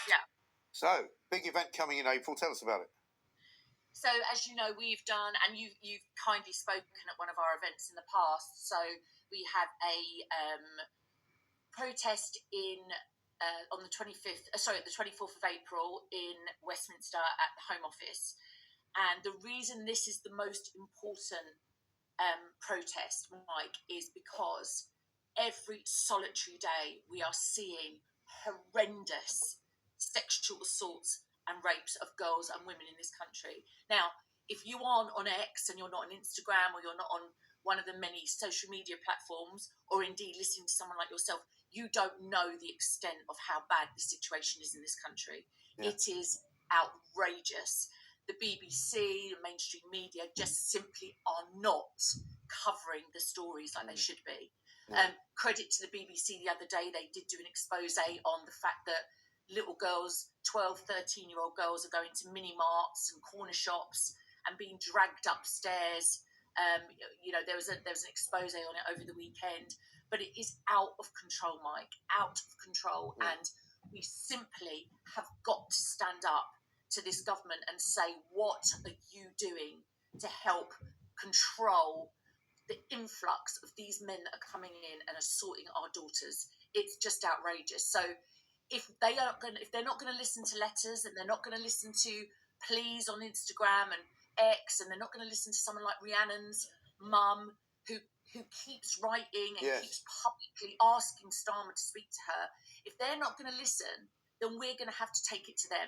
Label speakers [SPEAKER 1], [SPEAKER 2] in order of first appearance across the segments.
[SPEAKER 1] Yeah.
[SPEAKER 2] So, big event coming in April. Tell us about it.
[SPEAKER 1] So, as you know, we've done, and you've kindly spoken at one of our events in the past. So, we have a protest on the 24th of April in Westminster at the Home Office. And the reason this is the most important protest, Mike, is because every solitary day we are seeing horrendous sexual assaults and rapes of girls and women in this country. Now, if you aren't on X and you're not on Instagram, or you're not on one of the many social media platforms, or indeed listening to someone like yourself, you don't know the extent of how bad the situation is in this country. Yeah. It is outrageous. The BBC, the mainstream media just simply are not covering the stories like they should be. Credit to the BBC the other day, they did do an expose on the fact that little girls, 12, 13-year-old girls, are going to mini marts and corner shops and being dragged upstairs. There was an expose on it over the weekend, but it is out of control, Mike, out of control. Yeah. And we simply have got to stand up to this government and say, what are you doing to help control the influx of these men that are coming in and assaulting our daughters? It's just outrageous. So if they're not going to listen to letters, and they're not going to listen to pleas on Instagram and X, and they're not going to listen to someone like Rhiannon's mum who keeps writing and keeps publicly asking Starmer to speak to her, if they're not going to listen, then we're going to have to take it to them.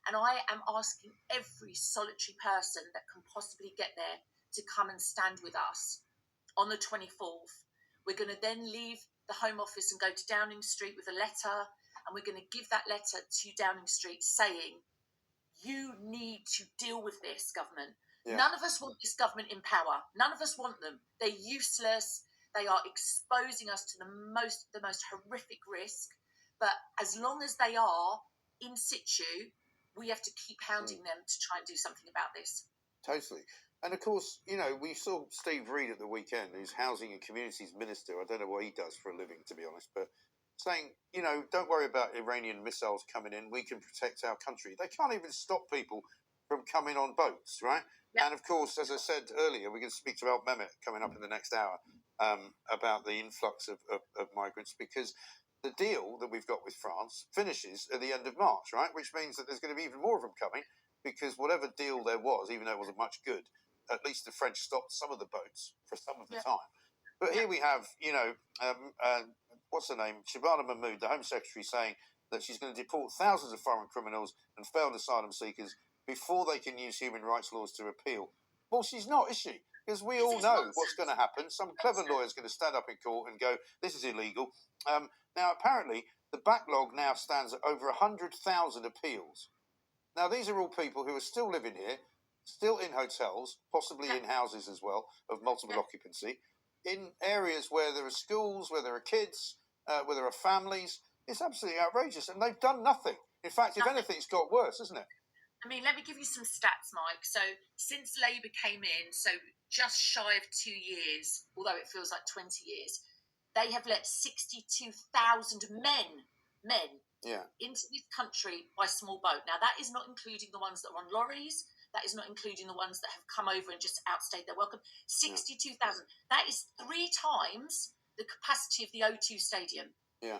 [SPEAKER 1] And I am asking every solitary person that can possibly get there to come and stand with us on the 24th. We're going to then leave the Home Office and go to Downing Street with a letter, and we're going to give that letter to Downing Street saying, you need to deal with this, government. Yeah. None of us want this government in power. None of us want them. They're useless. They are exposing us to the most horrific risk. But as long as they are in situ, we have to keep hounding them to try and do something about this.
[SPEAKER 2] Totally. And of course, we saw Steve Reed at the weekend, who's Housing and Communities Minister. I don't know what he does for a living, to be honest, but saying, don't worry about Iranian missiles coming in. We can protect our country. They can't even stop people from coming on boats, right? Yep. And of course, as I said earlier, we're going to speak to Al Mehmet coming up in the next hour about the influx of migrants, because the deal that we've got with France finishes at the end of March, right? Which means that there's going to be even more of them coming, because whatever deal there was, even though it wasn't much good, at least the French stopped some of the boats for some of the time. But here we have, what's her name? Shabana Mahmood, the Home Secretary, saying that she's going to deport thousands of foreign criminals and failed asylum seekers before they can use human rights laws to appeal. Well, she's not, is she? Because we all know what's going to happen. Some clever lawyer's going to stand up in court and go, this is illegal. Now, apparently, the backlog now stands at over 100,000 appeals. Now, these are all people who are still living here, still in hotels, possibly in houses as well, of multiple occupancy, in areas where there are schools, where there are kids, where there are families. It's absolutely outrageous, and they've done nothing. In fact, if anything, it's got worse, isn't it?
[SPEAKER 1] I mean, let me give you some stats, Mike. So since Labour came in, so just shy of 2 years, although it feels like 20 years, they have let 62,000 men into this country by small boat. Now, that is not including the ones that are on lorries. That is not including the ones that have come over and just outstayed their welcome. 62,000. That is 3 times the capacity of the O2 Stadium in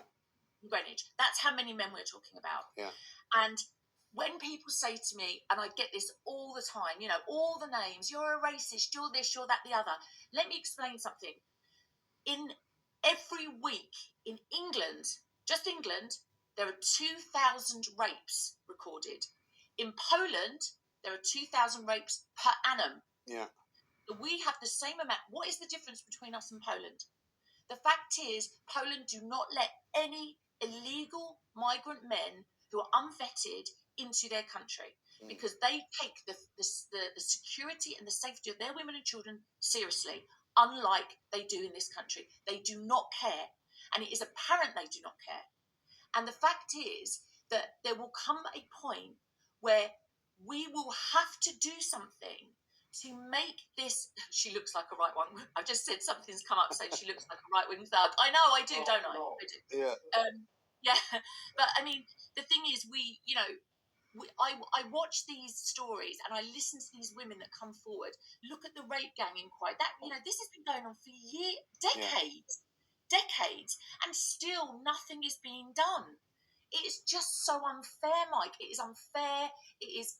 [SPEAKER 1] Greenwich. That's how many men we're talking about.
[SPEAKER 2] Yeah.
[SPEAKER 1] And when people say to me, and I get this all the time, all the names, you're a racist, you're this, you're that, the other. Let me explain something. In every week in England, just England, there are 2,000 rapes recorded. In Poland, there are 2,000 rapes per annum.
[SPEAKER 2] Yeah.
[SPEAKER 1] We have the same amount. What is the difference between us and Poland? The fact is, Poland do not let any illegal migrant men who are unvetted into their country because they take the security and the safety of their women and children seriously, unlike they do in this country. They do not care. And it is apparent they do not care. And the fact is, that there will come a point where we will have to do something to make this. She looks like a right one. I just said something's come up saying she looks like a right wing thug. I know, I do, don't I? I do.
[SPEAKER 2] Yeah.
[SPEAKER 1] Yeah, but I mean, the thing is, I watch these stories and I listen to these women that come forward. Look at the rape gang inquiry. That this has been going on for years, decades, and still nothing is being done. It is just so unfair, Mike. It is unfair. It's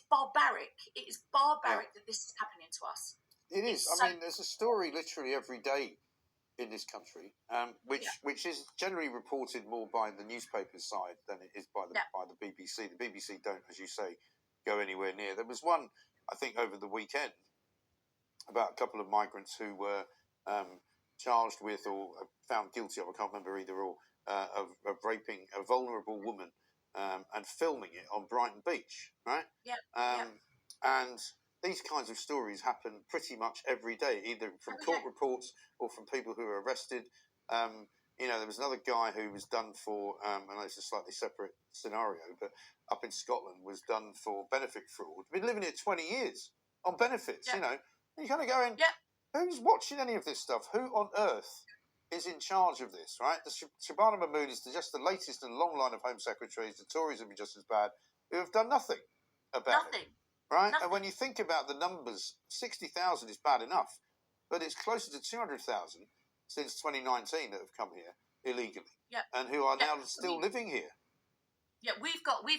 [SPEAKER 1] barbaric. It is barbaric that this is happening to us.
[SPEAKER 2] It is. I mean, there's a story literally every day in this country, which is generally reported more by the newspaper side than it is by the BBC. The BBC don't, as you say, go anywhere near. There was one, I think, over the weekend about a couple of migrants who were charged with or found guilty of, I can't remember either or, of raping a vulnerable woman and filming it on Brighton Beach, right? And these kinds of stories happen pretty much every day, either from court reports or from people who are arrested. There was another guy who was done for, and it's a slightly separate scenario, but up in Scotland was done for benefit fraud. Been living here 20 years on benefits, You kind of going, who's watching any of this stuff? Who on earth is in charge of this, right? Shabana Mahmood is just the latest in a long line of Home Secretaries. The Tories would be just as bad, who have done nothing about it. Right? Nothing. And when you think about the numbers, 60,000 is bad enough, but it's closer to 200,000 since 2019 that have come here illegally, and who are now still living here.
[SPEAKER 1] Yeah, we've got a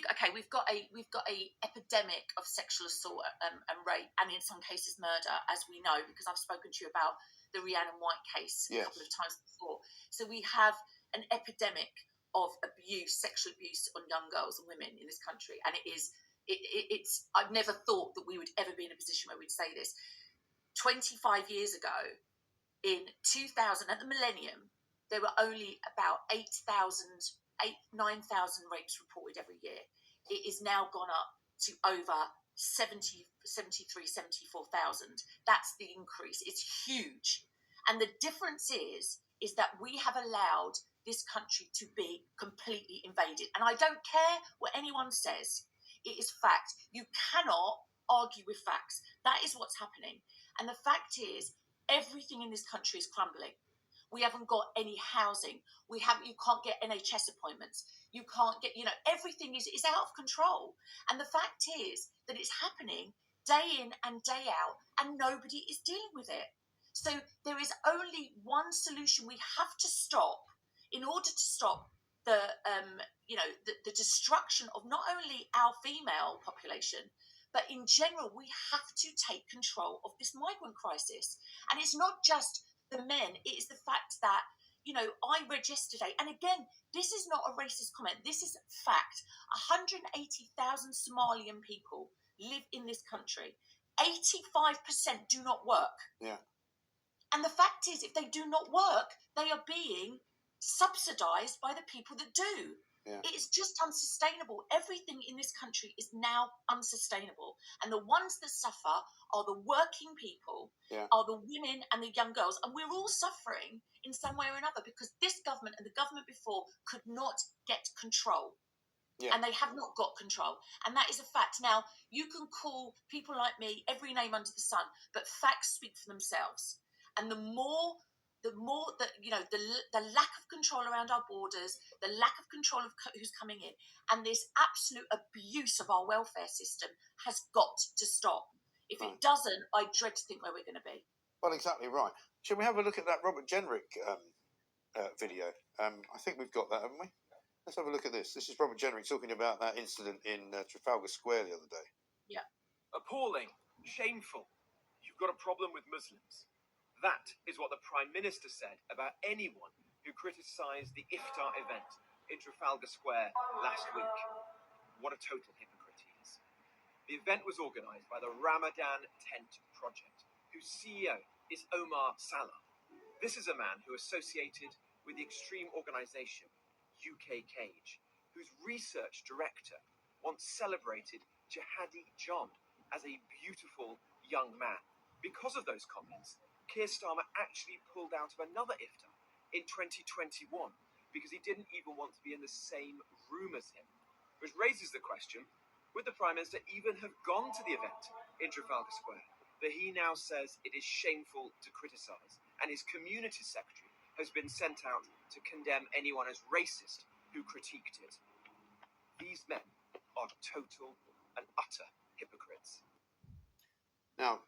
[SPEAKER 1] epidemic of sexual assault and rape, and in some cases murder, as we know, because I've spoken to you about the Rhiannon White case a couple of times before. So we have an epidemic of abuse, sexual abuse on young girls and women in this country, and it's I've never thought that we would ever be in a position where we'd say this. 25 years ago, in 2000, at the millennium, there were only about 9,000 rapes reported every year. It is now gone up to over 73, 74,000. That's the increase. It's huge. And the difference is that we have allowed this country to be completely invaded. And I don't care what anyone says. It is fact. You cannot argue with facts. That is what's happening. And the fact is, everything in this country is crumbling. We haven't got any housing. You can't get NHS appointments. You can't get, everything is out of control. And the fact is that it's happening day in and day out, and nobody is dealing with it. So there is only one solution we have to stop in order to stop the destruction of not only our female population, but in general, we have to take control of this migrant crisis. And it's not just the men, it is the fact that, I read yesterday, and again, this is not a racist comment, this is fact. 180,000 Somalian people live in this country. 85% do not work.
[SPEAKER 2] Yeah.
[SPEAKER 1] And the fact is, if they do not work, they are being subsidised by the people that do.
[SPEAKER 2] Yeah.
[SPEAKER 1] It's just unsustainable. Everything in this country is now unsustainable. And the ones that suffer are the working people, are the women and the young girls. And we're all suffering in some way or another because this government and the government before could not get control. Yeah. And they have not got control. And that is a fact. Now, you can call people like me every name under the sun, but facts speak for themselves. And the more that, the lack of control around our borders, the lack of control of who's coming in, and this absolute abuse of our welfare system has got to stop. If it doesn't, I dread to think where we're going to be.
[SPEAKER 2] Well, exactly right. Shall we have a look at that Robert Jenrick video? I think we've got that, haven't we? Let's have a look at this. This is Robert Jenrick talking about that incident in Trafalgar Square the other day.
[SPEAKER 1] Yeah.
[SPEAKER 3] Appalling. Shameful. You've got a problem with Muslims. That is what the Prime Minister said about anyone who criticised the iftar event in Trafalgar Square last week. What a total hypocrite he is. The event was organised by the Ramadan Tent Project, whose CEO is Omar Salah. This is a man who associated with the extreme organisation UK Cage, whose research director once celebrated Jihadi John as a beautiful young man. Because of those comments, Keir Starmer actually pulled out of another iftar in 2021 because he didn't even want to be in the same room as him. Which raises the question, would the Prime Minister even have gone to the event in Trafalgar Square that he now says it is shameful to criticise, and his community secretary has been sent out to condemn anyone as racist who critiqued it? These men are total and utter hypocrites.
[SPEAKER 2] Now,